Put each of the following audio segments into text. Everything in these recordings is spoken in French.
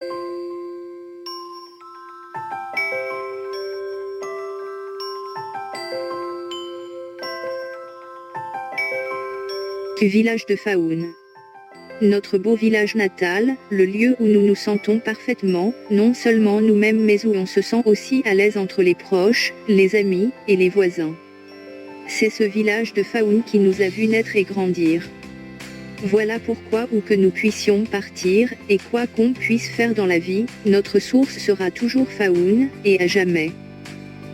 Du village de Faoun. Notre beau village natal, le lieu où nous nous sentons parfaitement, non seulement nous-mêmes mais où on se sent aussi à l'aise entre les proches, les amis, et les voisins. C'est ce village de Faoun qui nous a vu naître et grandir. Voilà pourquoi où que nous puissions partir, et quoi qu'on puisse faire dans la vie, notre source sera toujours Faoun, et à jamais.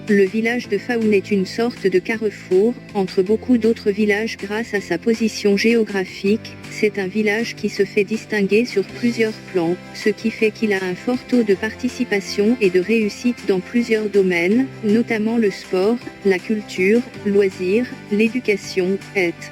Le village de Faoun est une sorte de carrefour, entre beaucoup d'autres villages grâce à sa position géographique. C'est un village qui se fait distinguer sur plusieurs plans, ce qui fait qu'il a un fort taux de participation et de réussite dans plusieurs domaines, notamment le sport, la culture, loisirs, l'éducation, etc.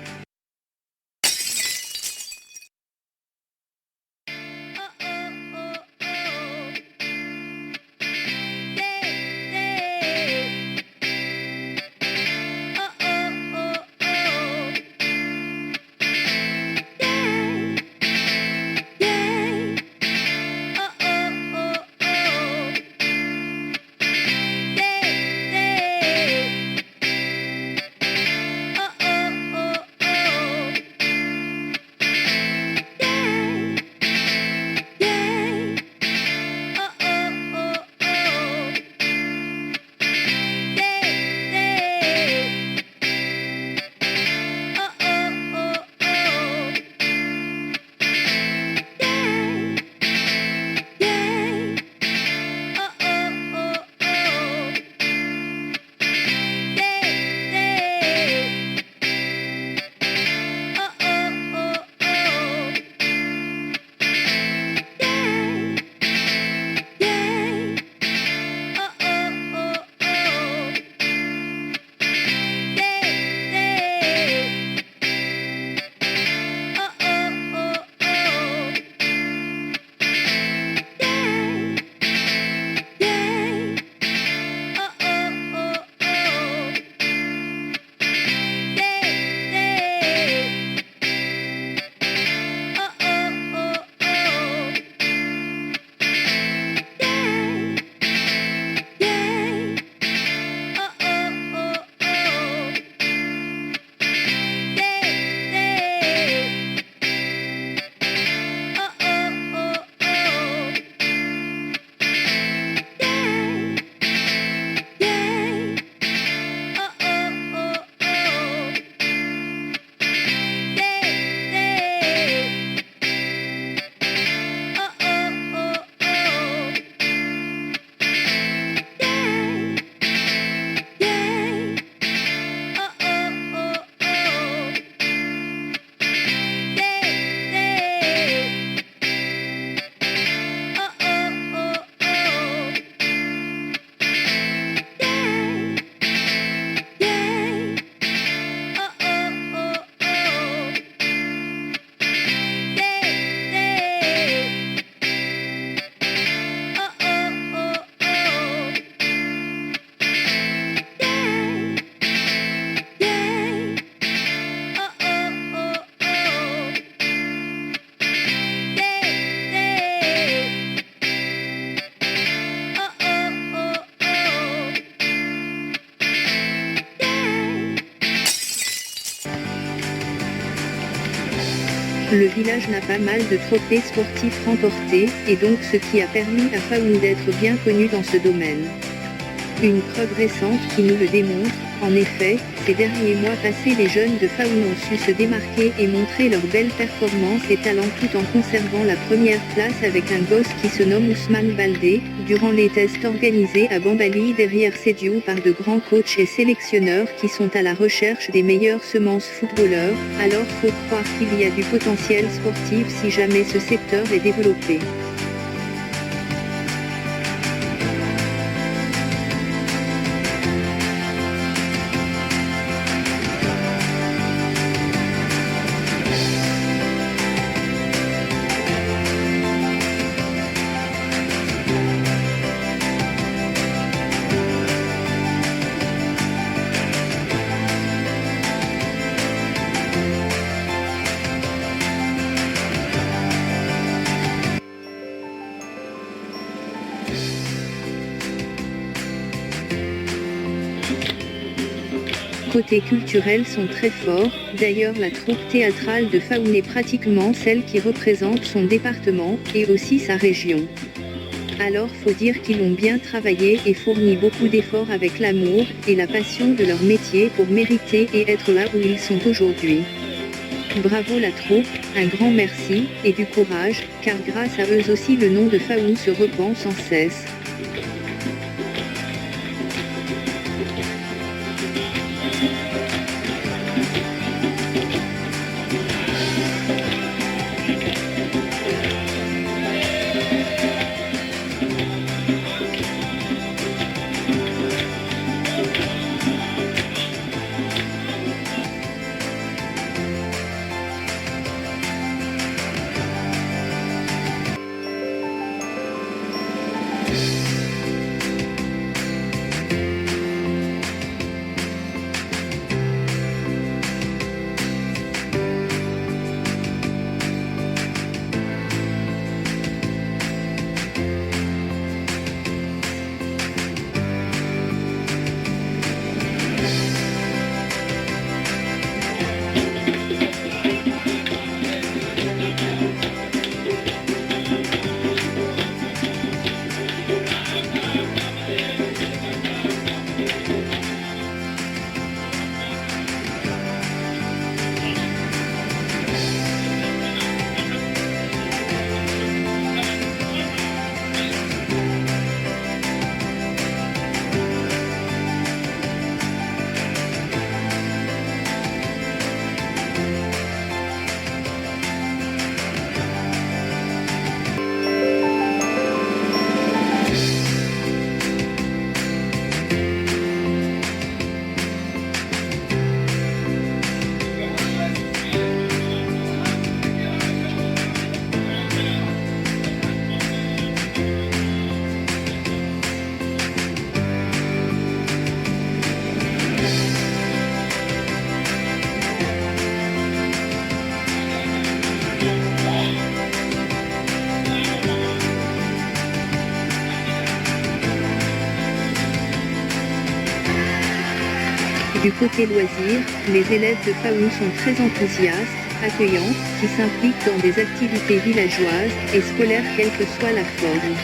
Le village n'a pas mal de trophées sportifs remportés, et donc ce qui a permis à Faoun d'être bien connu dans ce domaine. Une preuve récente qui nous le démontre, en effet, ces derniers mois passés les jeunes de Faoun ont su se démarquer et montrer leurs belles performances et talents tout en conservant la première place avec un gosse qui se nomme Ousmane Baldé, durant les tests organisés à Bambali derrière ses duos par de grands coachs et sélectionneurs qui sont à la recherche des meilleures semences footballeurs, alors faut croire qu'il y a du potentiel sportif si jamais ce secteur est développé. Côté culturel sont très forts, d'ailleurs la troupe théâtrale de Faoun est pratiquement celle qui représente son département, et aussi sa région. Alors faut dire qu'ils ont bien travaillé et fourni beaucoup d'efforts avec l'amour et la passion de leur métier pour mériter et être là où ils sont aujourd'hui. Bravo la troupe, un grand merci, et du courage, car grâce à eux aussi le nom de Faoun se répand sans cesse. Du côté loisirs, les élèves de Faoun sont très enthousiastes, accueillants, qui s'impliquent dans des activités villageoises et scolaires quelle que soit la forme.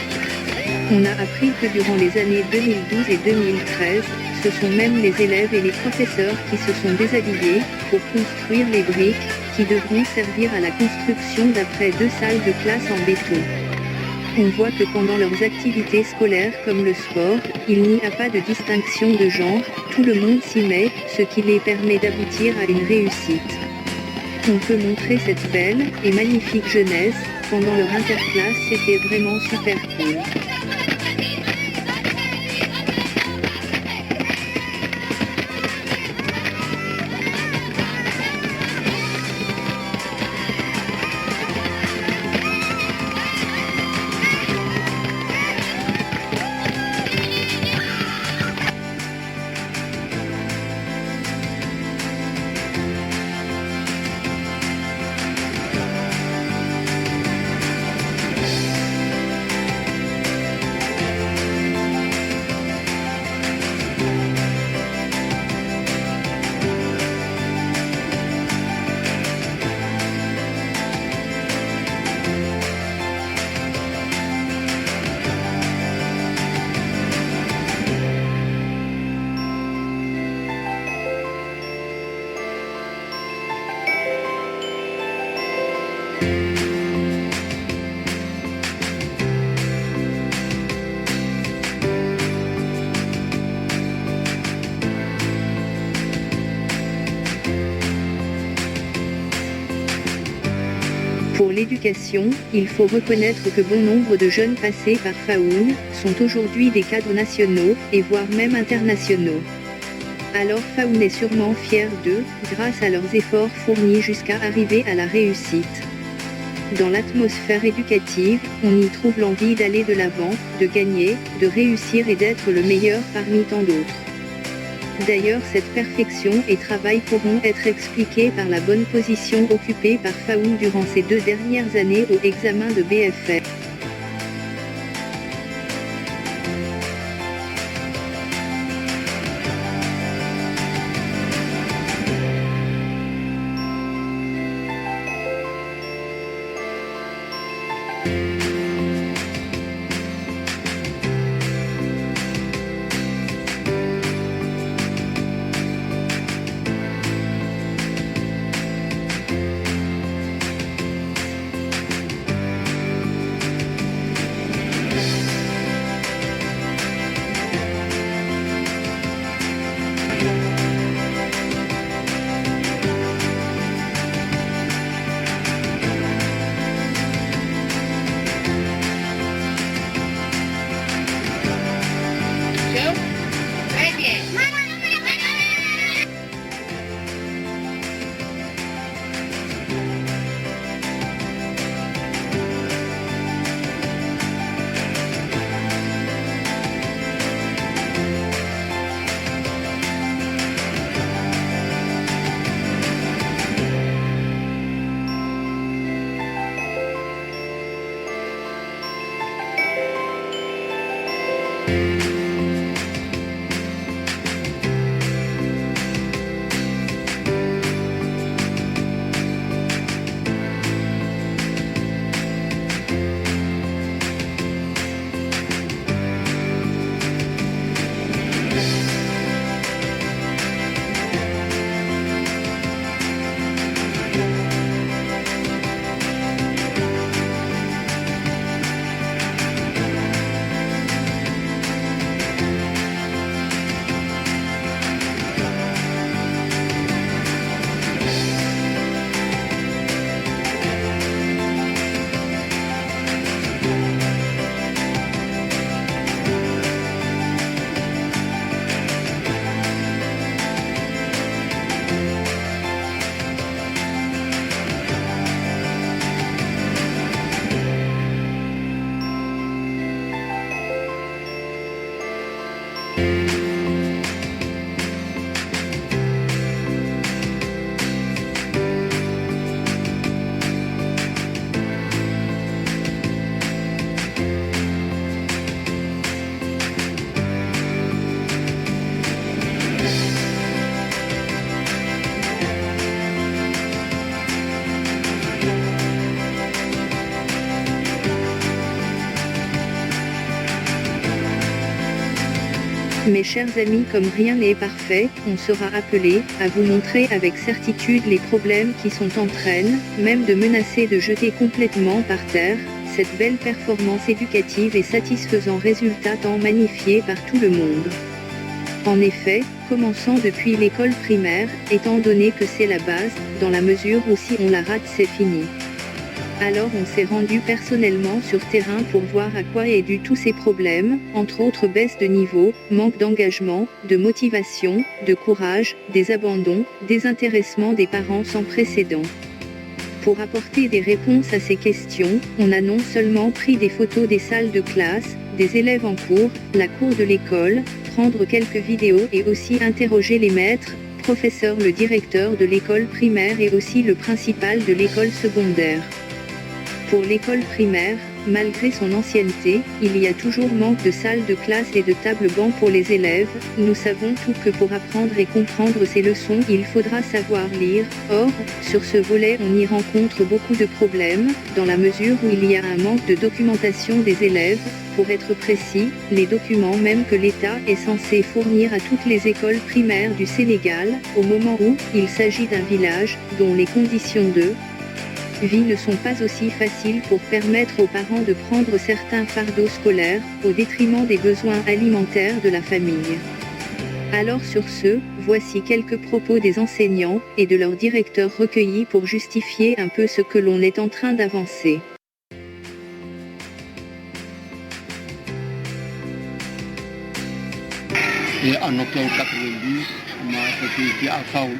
On a appris que durant les années 2012 et 2013, ce sont même les élèves et les professeurs qui se sont déshabillés pour construire les briques, qui devront servir à la construction d'après 2 salles de classe en béton. On voit que pendant leurs activités scolaires comme le sport, il n'y a pas de distinction de genre, tout le monde s'y met, ce qui les permet d'aboutir à une réussite. On peut montrer cette belle et magnifique jeunesse, pendant leur interclasse c'était vraiment super cool. Pour l'éducation, il faut reconnaître que bon nombre de jeunes passés par Faoun sont aujourd'hui des cadres nationaux, et voire même internationaux. Alors Faoun est sûrement fier d'eux, grâce à leurs efforts fournis jusqu'à arriver à la réussite. Dans l'atmosphère éducative, on y trouve l'envie d'aller de l'avant, de gagner, de réussir et d'être le meilleur parmi tant d'autres. D'ailleurs cette perfection et travail pourront être expliqués par la bonne position occupée par Faoun durant ces 2 dernières années au examen de BFF. Mes chers amis, comme rien n'est parfait, on sera appelé à vous montrer avec certitude les problèmes qui sont en train, même de menacer de jeter complètement par terre, cette belle performance éducative et satisfaisant résultat tant magnifié par tout le monde. En effet, commençons depuis l'école primaire, étant donné que c'est la base, dans la mesure où si on la rate c'est fini. Alors on s'est rendu personnellement sur terrain pour voir à quoi est dû tous ces problèmes, entre autres baisse de niveau, manque d'engagement, de motivation, de courage, des abandons, désintéressement des parents sans précédent. Pour apporter des réponses à ces questions, on a non seulement pris des photos des salles de classe, des élèves en cours, la cour de l'école, prendre quelques vidéos et aussi interroger les maîtres, professeurs, le directeur de l'école primaire et aussi le principal de l'école secondaire. Pour l'école primaire, malgré son ancienneté, il y a toujours manque de salles de classe et de tables-bancs pour les élèves. Nous savons tout que pour apprendre et comprendre ces leçons, il faudra savoir lire. Or, sur ce volet, on y rencontre beaucoup de problèmes, dans la mesure où il y a un manque de documentation des élèves. Pour être précis, les documents même que l'État est censé fournir à toutes les écoles primaires du Sénégal, au moment où il s'agit d'un village, dont les conditions de vie ne sont pas aussi faciles pour permettre aux parents de prendre certains fardeaux scolaires, au détriment des besoins alimentaires de la famille. Alors sur ce, voici quelques propos des enseignants et de leurs directeurs recueillis pour justifier un peu ce que l'on est en train d'avancer. Et en octobre 92, on m'a affecté ici à Faoul.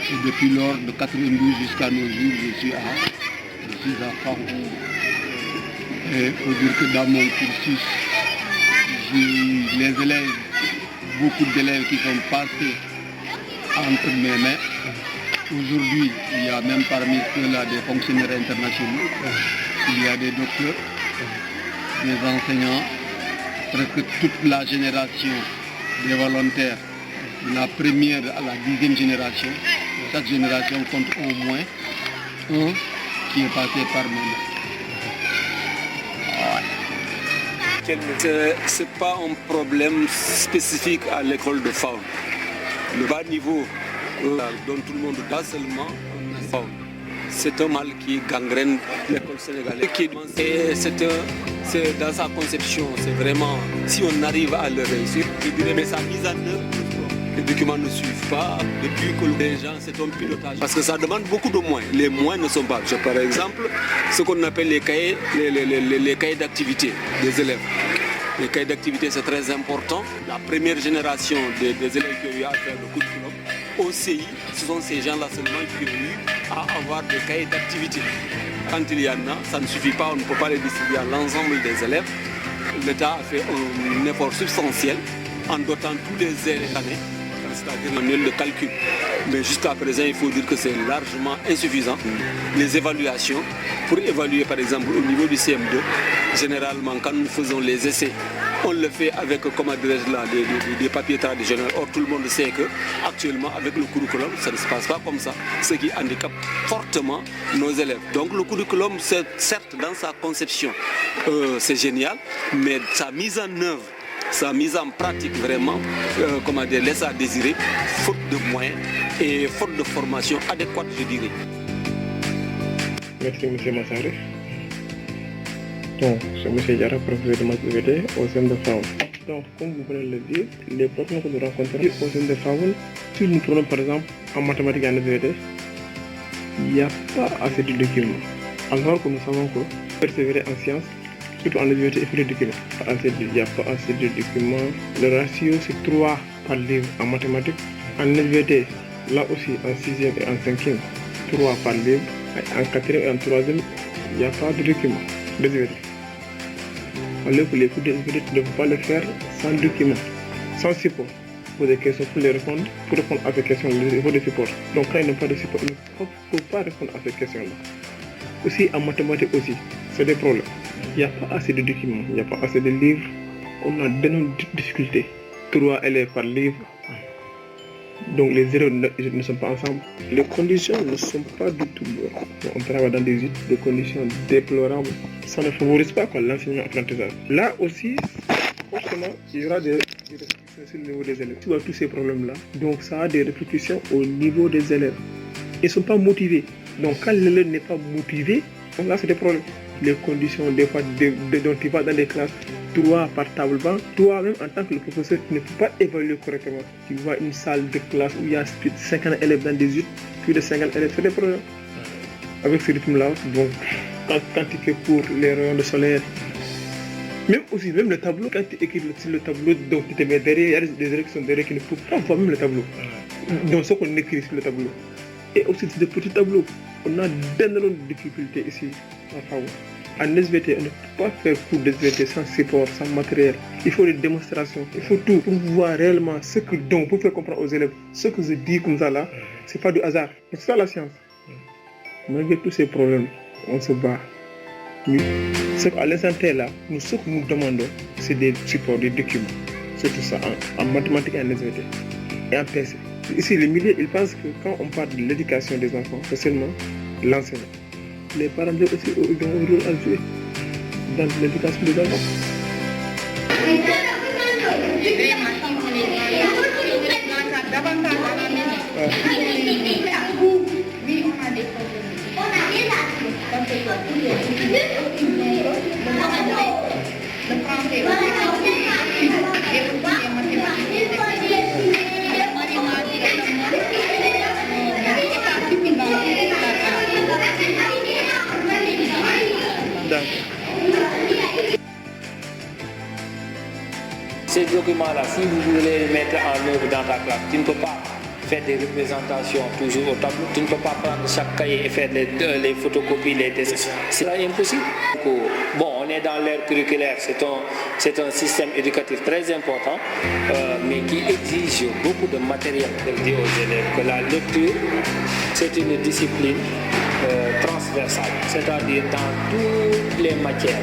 Et depuis lors, de 92 jusqu'à nos jours, je suis à Faoul. Et il faut dire que dans mon cursus, j'ai eu les élèves, beaucoup d'élèves qui sont passés entre mes mains. Aujourd'hui, il y a même parmi ceux-là des fonctionnaires internationaux, il y a des docteurs, des enseignants, presque toute la génération des volontaires, de la première à la 10e génération. Chaque génération compte au moins un qui est passé par moi. Ce n'est pas un problème spécifique à l'école de Faoul. Le bas niveau dont tout le monde a seulement Faoul. C'est un mal qui gangrène l'école sénégalaise. Et c'est dans sa conception, c'est vraiment, si on arrive à le réussir, je dirais, mais sa mise en œuvre, les documents ne suivent pas, depuis que les gens, c'est un pilotage. Parce que ça demande beaucoup de moyens. Les moyens ne sont pas. Par exemple, ce qu'on appelle les cahiers, les cahiers d'activité des élèves. Les cahiers d'activité, c'est très important. La première génération des élèves qui ont eu à faire le curriculum, au CI, ce sont ces gens-là seulement qui ont eu à avoir des cahiers d'activité. Quand il y en a, ça ne suffit pas, on ne peut pas les distribuer à l'ensemble des élèves. L'État a fait un effort substantiel en dotant tous les années c'est-à-dire le manuel de calcul. Mais jusqu'à présent, il faut dire que c'est largement insuffisant. Les évaluations, pour évaluer par exemple au niveau du CM2, généralement quand nous faisons les essais, on le fait avec, comment dirais-je là, des papiers traditionnels. Or, tout le monde sait que actuellement, avec le curriculum, ça ne se passe pas comme ça, ce qui handicape fortement nos élèves. Donc, le curriculum, certes, dans sa conception, c'est génial, mais sa mise en œuvre, sa mise en pratique vraiment, laisse à désirer, faute de moyens et faute de formation adéquate, je dirais. Merci, M. Massaré. Donc, c'est M. Diarra, professeur de maths EVT au sein de FAON. Donc, comme vous venez de le dire, les problèmes que nous rencontrons au sein de FAON, si nous prenons par exemple en mathématiques et en EVT, il n'y a pas assez de documents. Alors que nous savons que persévérer en sciences, surtout en EVT, il faut des documents. Il n'y a pas assez de documents. Le ratio, c'est 3 par livre en mathématiques. En EVT, là aussi, en 6e et en 5e, 3 par livre. En 4e et en 3e, il n'y a pas de documents. Alors que les cours de SVT, tu ne peux pas le faire sans document, sans support. Pour des questions, pour les répondre, pour répondre à ces questions, il faut des supports. Donc quand il n'y a pas de support, il ne faut pas répondre à ces questions-là. Aussi en mathématiques aussi, c'est des problèmes. Il n'y a pas assez de documents, il n'y a pas assez de livres. On a d'énormes difficultés. 3 élèves par livre. Donc les zéros ne sont pas ensemble. Les conditions ne sont pas du tout bonnes. On travaille dans des conditions déplorables. Ça ne favorise pas l'enseignement-apprentissage. Là aussi, forcément, il y aura des répercussions sur le niveau des élèves. Tu vois tous ces problèmes-là. Donc ça a des répercussions au niveau des élèves. Ils ne sont pas motivés. Donc quand l'élève n'est pas motivé, là c'est des problèmes. Les conditions des fois dont tu vas dans des classes, 3 par table banc, toi-même en tant que le professeur, tu ne peux pas évaluer correctement. Tu vois une salle de classe où il y a plus de 50 élèves dans 18, plus de 50 élèves, c'est des problèmes. Avec ce rythme-là, donc quand tu fais pour les rayons de soleil, même le tableau, quand tu écris sur le tableau, donc tu te mets derrière, il y a des élèves qui sont derrière qui ne peuvent pas voir même le tableau. Donc ce qu'on écrit sur le tableau. Et aussi c'est des petits tableaux. On a d'énormes difficultés ici en FAO. En SVT, on ne peut pas faire cours de SVT sans support, sans matériel. Il faut des démonstrations, il faut tout pour voir réellement ce que donc pour faire comprendre aux élèves. Ce que je dis comme ça là, c'est pas du hasard. C'est ça la science. Malgré tous ces problèmes, on se bat. À l'instant là, ce que nous demandons, c'est des supports, des documents. C'est tout ça en mathématiques et en SVT. Et en PC. Ici, les milieux, ils pensent que quand on parle de l'éducation des enfants, c'est seulement l'enseignement. Les parents aussi ont un rôle à jouer dans l'éducation des enfants. Ces documents-là, si vous voulez les mettre en œuvre dans ta classe, tu ne peux pas faire des représentations toujours au tableau. Tu ne peux pas prendre chaque cahier et faire les photocopies, les dessins. C'est impossible. Bon, on est dans l'ère curriculaire, c'est un système éducatif très important, mais qui exige beaucoup de matériel. Je dis aux élèves que la lecture, c'est une discipline transversale, c'est-à-dire dans toutes les matières,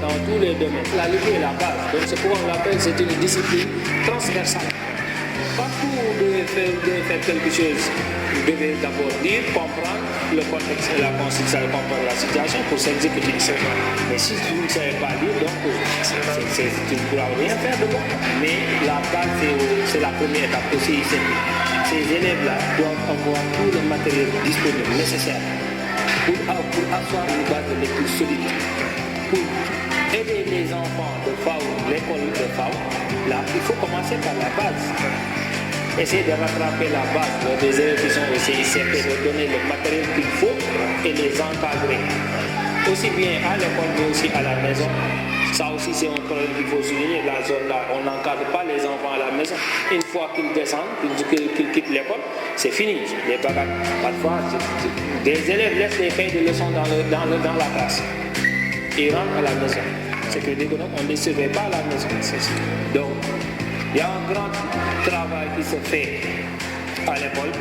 dans tous les domaines. La lecture est la base, donc c'est pourquoi on l'appelle, c'est une discipline transversale. Partout où vous devez faire quelque chose, vous devez d'abord lire, comprendre le contexte et la constitution, comprendre la situation pour s'exécuter. Mais si vous ne savez pas lire, donc tu ne pourras rien faire de bon. Mais la base, c'est la première étape aussi. Ces élèves-là doivent avoir tout le matériel disponible, nécessaire, pour asseoir une base de lecture solide. Pour aider les enfants de FAO, l'école de FAO, là, il faut commencer par la base. Essayer de rattraper la base des élèves qui sont au CICP, de donner le matériel qu'il faut et les encadrer. Aussi bien à l'école mais aussi à la maison. Ça aussi c'est un problème qu'il faut souligner. La zone là, on n'encadre pas les enfants à la maison. Une fois qu'ils descendent, qu'ils quittent l'école, c'est fini. Les bagarres. Parfois, des élèves laissent les cahiers de leçons dans la classe. Ils rentrent à la maison. C'est que on ne les surveille pas à la maison. Donc, Il y a un grand travail qui se fait à l'école,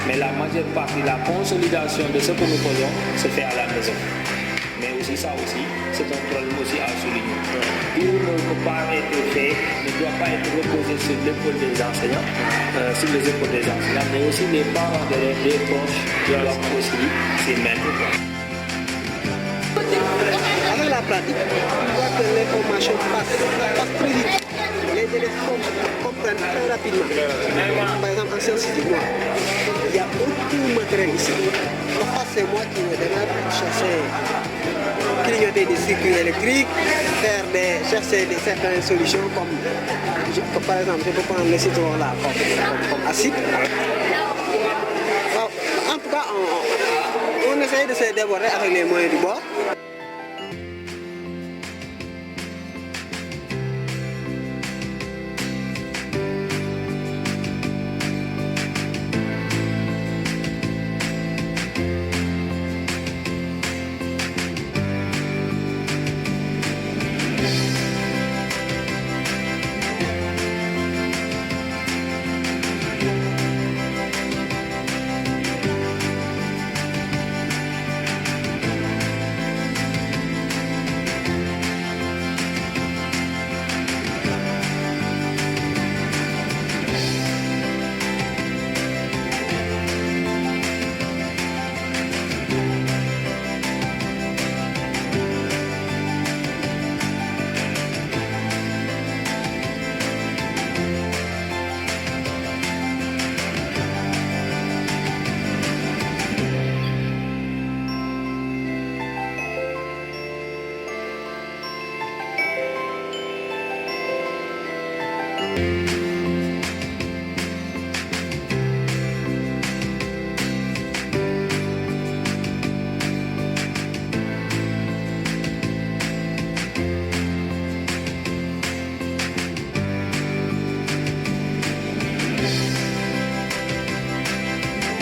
mais la majeure partie, la consolidation de ce que nous faisons se fait à la maison. Mais aussi ça aussi, c'est un problème aussi à souligner. Il ne peut pas être fait, ne doit pas être reposé sur l'épaule des enseignants, mais aussi les parents d'élèves, les proches, doivent aussi s'y mettre. Avec la pratique, on voit que l'information passe très vite. Les élèves comprennent très rapidement. Par exemple, en sciences physiques, il y a beaucoup de matériel ici. Parfois, c'est moi qui me démarre pour chercher, clignoter des circuits électriques, chercher certaines solutions comme par exemple, je peux prendre le citron là comme acide. Bon, en tout cas, on essaye de se déborder avec les moyens du bord.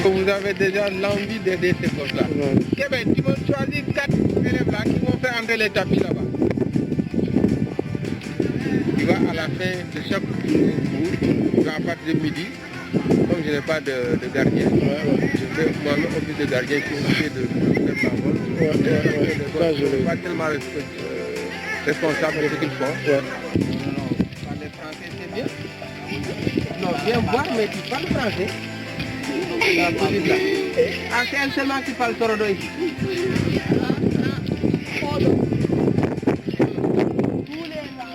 Vous avez déjà l'envie d'aider ces gosses-là. Eh bien, ils vont choisir 4 élèves là qui vont faire entrer les tapis là-bas. Il va à la fin de chaque cours, à partir de midi, comme je n'ai pas de gardien, je fais moi-même office de gardien qui est obligé de faire ma vol. Je ne suis pas tellement responsable de ce qu'ils font. Non, parler français c'est bien. Non, viens voir, mais tu parles français. La petite là. Ah, c'est elle seulement qui parle torodo ici.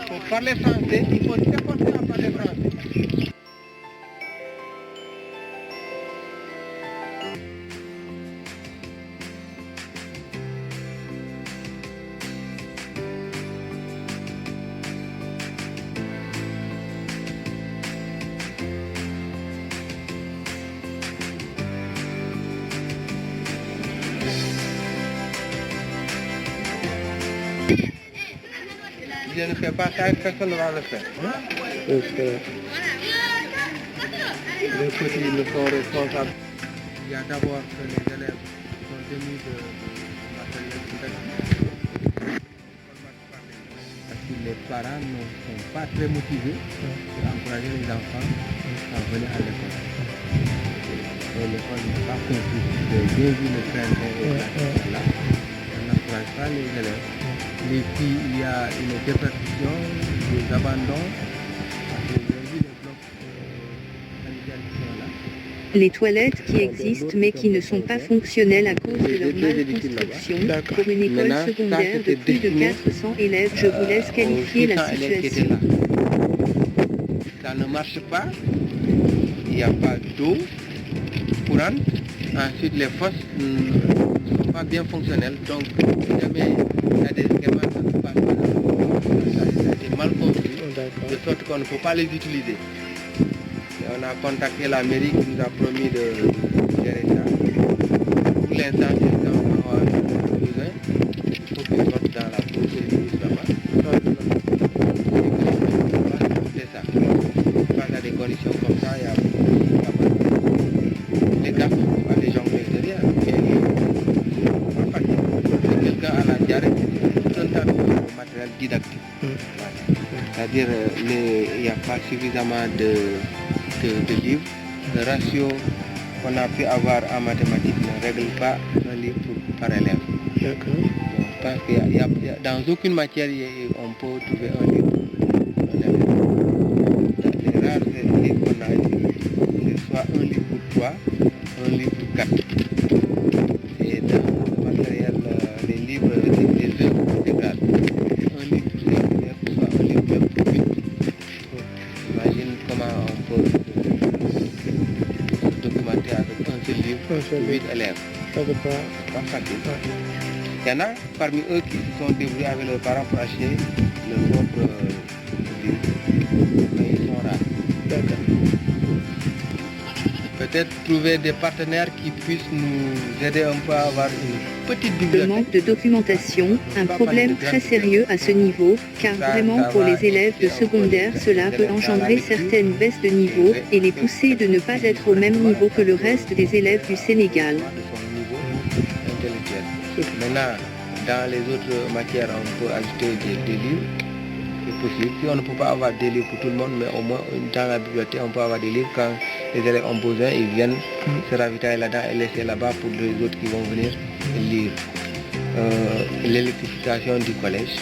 Pour parler français, il faut s'efforcer à parler français. Je ne fais pas ça, personne ne va le faire. Les petits ils sont responsables. Il y a d'abord que les élèves sont tenus de matériel didactique. Parce que les parents ne sont pas très motivés pour encourager les enfants à venir à l'école. Et l'école n'est pas compris. J'ai bien vu le train là. On n'encourage pas les élèves. Les filles, il y a une déperdition, des abandons, parce que j'ai vu les blocs sanitaires qui sont là. Les toilettes qui existent mais qui ne sont pas fonctionnelles à cause de leur malconstruction. Pour une école secondaire de plus de 400 élèves, je vous laisse qualifier la situation. Ça ne marche pas, il n'y a pas d'eau courante, ensuite les fosses ne sont pas bien fonctionnelles, donc jamais il y a des schémas qui ne passent pas, c'est mal construit, de sorte qu'on ne peut pas les utiliser. Et on a contacté la mairie qui nous a promis de gérer ça. Pour l'instant, les enfants ont besoin, il faut qu'ils sortent dans la cour et ils là-bas. C'est ça. Face à des conditions comme ça, il y a les gars ne peuvent pas les jongler derrière. Quelqu'un à la diarrhée, un tas de matériel didactique. C'est-à-dire il n'y a pas suffisamment de livres. Le ratio qu'on a pu avoir en mathématiques ne règle pas un livre par élève. D'accord. Parce que dans aucune matière on peut trouver un livre. Les rares livres qu'on a eu, c'est soit un livre pour 3, un livre pour 4. Et dans le matériel, les livres, les œuvres intégrales, un livre pour 5 élèves, soit un livre même pour 8. Imagine comment on peut documenter avec un seul livre pour 8 élèves. Ça c'est pas facile. Il y en a parmi eux qui se sont débrouillés avec leurs parents pour acheter leur propre livre. Mais ils sont rares. D'accord. Peut-être trouver des partenaires qui puissent nous aider un peu à avoir une petite Le bibliothèque. manque de documentation, un problème très sérieux à ce niveau, car vraiment pour les élèves de secondaire, cela peut engendrer certaines baisses de niveau et les pousser de ne pas être au même niveau que le reste des élèves du Sénégal. De son niveau intellectuel. Maintenant, dans les autres matières, on peut ajouter des livres. C'est possible. Si on ne peut pas avoir des livres pour tout le monde, mais au moins dans la bibliothèque, on peut avoir des livres. Quand les élèves ont besoin, ils viennent se ravitailler là-dedans et laisser là-bas pour les autres qui vont venir lire. L'électrification du collège,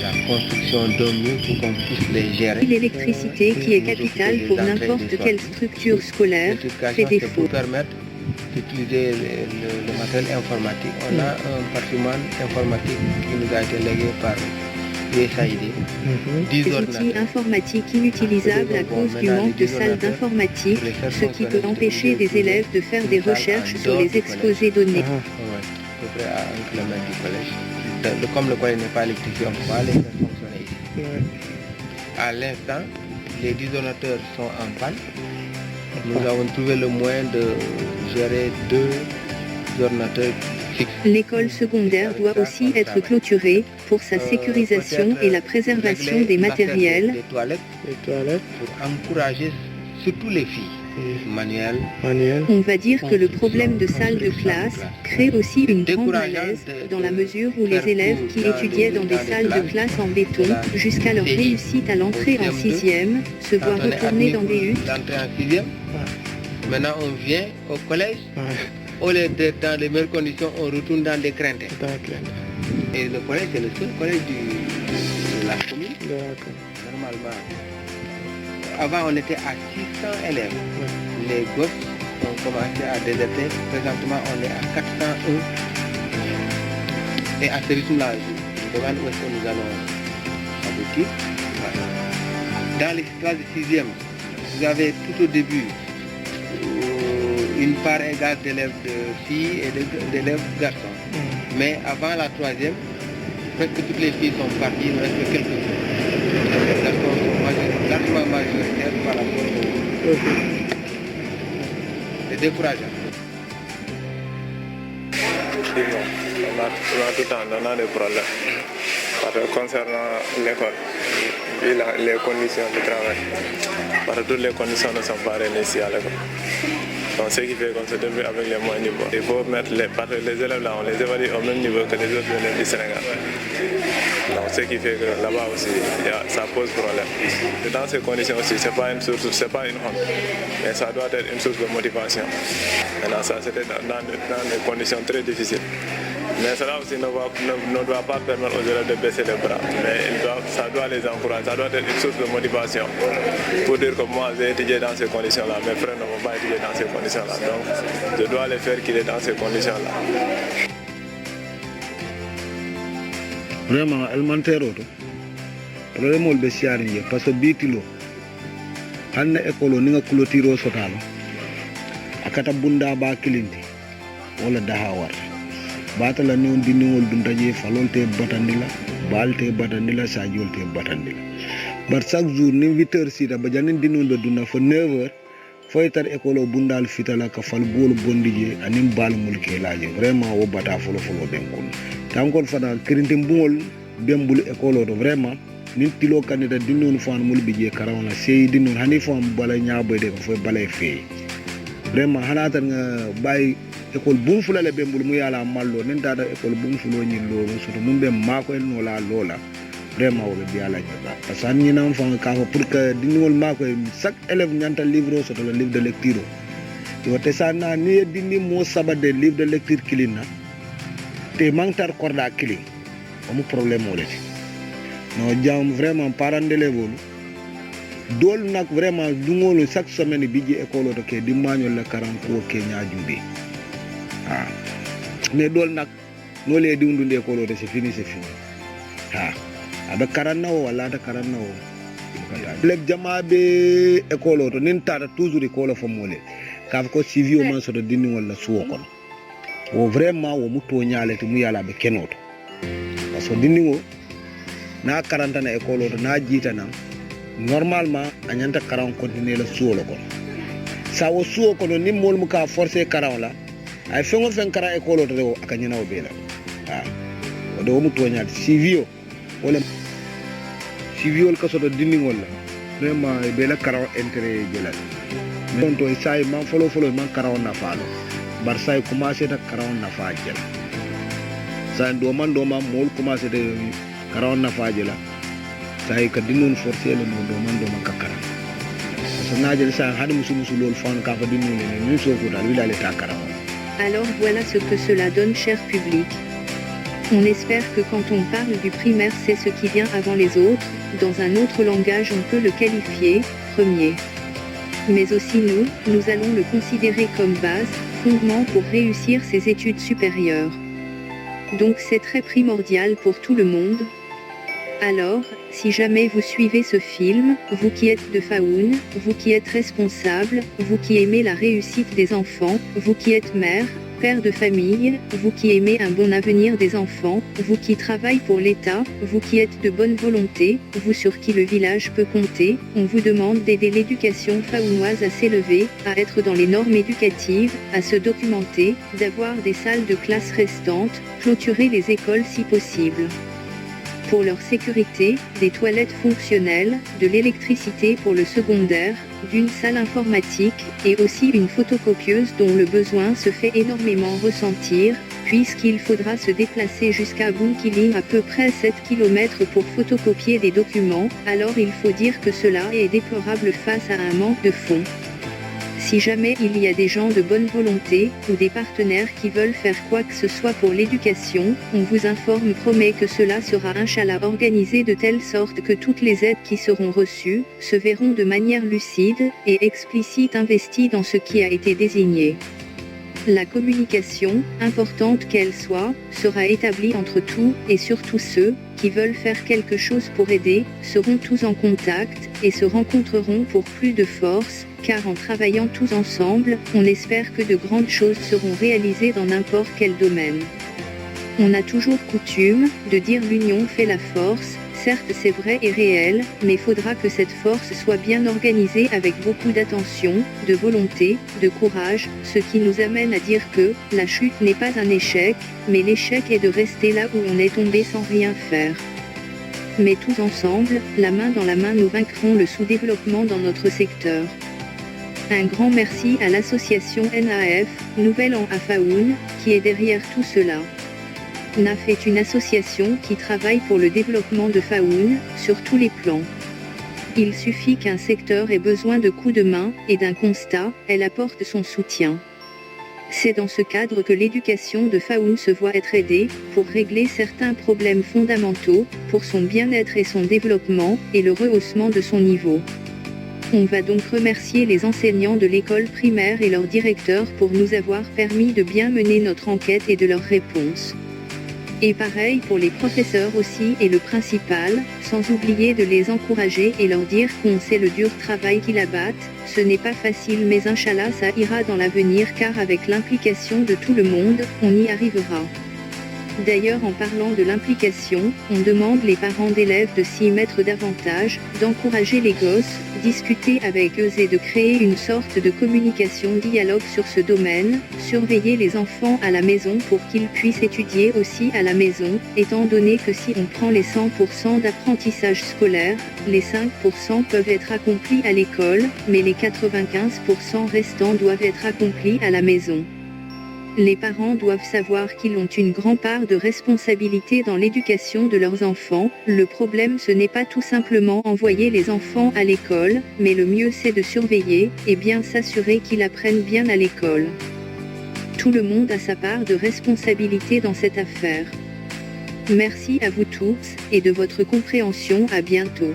la construction d'un mur pour qu'on puisse les gérer. L'électricité, qui est capitale pour n'importe quelle structure scolaire, fait défaut. Pour permettre d'utiliser le matériel informatique. On a un patrimoine informatique qui nous a été légué par USAID. 10 Des ordinateurs. outils informatiques inutilisables à cause du manque de salles d'informatique, ce qui peut empêcher des élèves de faire des recherches sur les exposés donnés. Ouais, à peu près à 1 km du collège. Comme le collège n'est pas électrifié, on ne peut pas les faire fonctionner ici. À l'instant, les 10 ordinateurs sont en panne. Nous avons trouvé le moyen de gérer 2 ordinateurs fixes. L'école secondaire doit aussi être clôturée pour sa sécurisation et la préservation des matériels. Les toilettes pour encourager surtout les filles. Manuel. On va dire que le problème de salle de classe crée aussi une grande malaise dans la mesure où les élèves qui étudiaient dans des salles de classe en béton jusqu'à leur réussite à l'entrée en 6e se voient retourner dans des huttes. L'entrée en 6e. Maintenant on vient au collège. Au lieu d'être dans les meilleures conditions, on retourne dans des craintes. Et le collège, c'est le seul collège de la commune. Normalement. Avant, on était à 600 élèves. Les gosses ont commencé à déserter. Présentement, on est à 401. Et à ce rythme-là, je me demande où est-ce que nous allons aboutir. Dans les classes de 6e, vous avez tout au début une part égale d'élèves de filles et d'élèves garçons. Mais avant la 3e, presque toutes les filles sont parties, il ne reste que quelques filles. Les garçons sont largement majoritaires par rapport aux... C'est décourageant. On a tout le temps des problèmes. Parce que concernant l'école, les conditions de travail, parce que toutes les conditions ne sont pas réunies ici à l'école. Donc ce qui fait qu'on se débrouille avec les moyens niveaux. Il faut mettre parce que les élèves là, on les évalue au même niveau que les autres élèves du Sénégal. Donc ce qui fait que là-bas aussi, ça pose problème. Et dans ces conditions aussi, c'est pas une source, c'est pas une honte, mais ça doit être une source de motivation. Maintenant ça c'était dans des conditions très difficiles. Mais cela aussi ne doit pas permettre aux élèves de baisser les bras. Mais ça doit les encourager, ça doit être une source de motivation. Pour dire que moi j'ai étudié dans ces conditions-là, mes frères ne vont pas étudier dans ces conditions-là. Donc je dois les faire qu'il est dans ces conditions-là. Vraiment, élémentaire, le problème est que parce que bitilo, quand l'école n'est pas clôturée au total, akata bunda ba kilindi, wala dahawar. Batala ni on diningol dundaje falolte batandila balte batandila sajolte batandila bar chaque jour ni 8h sida ba janin dinol be dunda fo 9h foytar école bundal fitala ka fal bol bondije anim bal mulke laaje vraiment wo bata folo ben kon tankol fada kirinte mbul bembul école do vraiment nin tilo candidat dinol fo an mulbi je karawna sey dinol hani fo am bala nyaabo de ko fo balay fe vraiment hanata nga bay école bum fulale bembul mu yala mallo nen dada école bum fulo nyi loro soto mumbe mako en no la lola vraiment o ɓe mbiyala joga par ce que an ñina enfant ka fo pour que dindigol mako chaque élève ñanta livre o soto le livre de lecture o wote sa na ni dinni mo sabade livre de lecture kilinna te mangtar korda kilin omo problème o leti no jam vraiment parent d'élève olu dol nak vraiment dungolu chaque semaine biji école to ke dimmañol la karanko ke ñaajude mais dol nak no le diwndunde école to c'est fini aɓe karanna o walla ata karanna o leb jamaɓe école to nin tata toujours école fomole kafa ko suivi o man soto dindigol la suwo kono o vraiment womo toñalete mu yalaɓe kenoto par ce que dindigo na karantana école o to na jiitanam normalement a ñanta karan continuer la suwolo kono sa wo suwo kono ni molmu ka forcé karan la ay fengo fen kara école o to rewo aka ñinawo ɓeela o de womo toñade suivi o wala civiol ka soto dindigol la vraiment ɓeela karan intérêt jelal mais to say man folo man karan nafaalo bar say commencé ta karan nafa jela say do man mol commencé de karan nafa jela say ka dinnon forcé le no do man ka karan so najel sa hade musu lol fon ka fa dinnon ne ni so ko dal wilale ta karan. Alors voilà ce que cela donne, cher public. On espère que quand on parle du primaire, c'est ce qui vient avant les autres. Dans un autre langage, on peut le qualifier premier. Mais aussi nous allons le considérer comme base, fondement pour réussir ses études supérieures. Donc c'est très primordial pour tout le monde. Alors, si jamais vous suivez ce film, vous qui êtes de Faoun, vous qui êtes responsable, vous qui aimez la réussite des enfants, vous qui êtes mère, père de famille, vous qui aimez un bon avenir des enfants, vous qui travaillez pour l'État, vous qui êtes de bonne volonté, vous sur qui le village peut compter, on vous demande d'aider l'éducation faounoise à s'élever, à être dans les normes éducatives, à se documenter, d'avoir des salles de classe restantes, clôturer les écoles si possible. Pour leur sécurité, des toilettes fonctionnelles, de l'électricité pour le secondaire, d'une salle informatique, et aussi une photocopieuse dont le besoin se fait énormément ressentir, puisqu'il faudra se déplacer jusqu'à Bunkiling à peu près 7 km pour photocopier des documents, alors il faut dire que cela est déplorable face à un manque de fonds. Si jamais il y a des gens de bonne volonté, ou des partenaires qui veulent faire quoi que ce soit pour l'éducation, on vous informe promet que cela sera Inch'Allah organisé de telle sorte que toutes les aides qui seront reçues, se verront de manière lucide, et explicite investies dans ce qui a été désigné. La communication, importante qu'elle soit, sera établie entre tous, et surtout ceux, qui veulent faire quelque chose pour aider, seront tous en contact, et se rencontreront pour plus de force, car en travaillant tous ensemble, on espère que de grandes choses seront réalisées dans n'importe quel domaine. On a toujours coutume de dire l'union fait la force, certes c'est vrai et réel, mais faudra que cette force soit bien organisée avec beaucoup d'attention, de volonté, de courage, ce qui nous amène à dire que la chute n'est pas un échec, mais l'échec est de rester là où on est tombé sans rien faire. Mais tous ensemble, la main dans la main, nous vaincrons le sous-développement dans notre secteur. Un grand merci à l'association NAF, Nouvel An à Faoun, qui est derrière tout cela. NAF est une association qui travaille pour le développement de Faoun, sur tous les plans. Il suffit qu'un secteur ait besoin de coups de main, et d'un constat, elle apporte son soutien. C'est dans ce cadre que l'éducation de Faoun se voit être aidée, pour régler certains problèmes fondamentaux, pour son bien-être et son développement, et le rehaussement de son niveau. On va donc remercier les enseignants de l'école primaire et leurs directeurs pour nous avoir permis de bien mener notre enquête et de leurs réponses. Et pareil pour les professeurs aussi et le principal, sans oublier de les encourager et leur dire qu'on sait le dur travail qu'ils abattent, ce n'est pas facile mais Inch'Allah ça ira dans l'avenir car avec l'implication de tout le monde, on y arrivera. D'ailleurs en parlant de l'implication, on demande les parents d'élèves de s'y mettre davantage, d'encourager les gosses, discuter avec eux et de créer une sorte de communication dialogue sur ce domaine, surveiller les enfants à la maison pour qu'ils puissent étudier aussi à la maison, étant donné que si on prend les 100% d'apprentissage scolaire, les 5% peuvent être accomplis à l'école, mais les 95% restants doivent être accomplis à la maison. Les parents doivent savoir qu'ils ont une grande part de responsabilité dans l'éducation de leurs enfants. Le problème, ce n'est pas tout simplement envoyer les enfants à l'école, mais le mieux c'est de surveiller, et bien s'assurer qu'ils apprennent bien à l'école. Tout le monde a sa part de responsabilité dans cette affaire. Merci à vous tous, et de votre compréhension. À bientôt.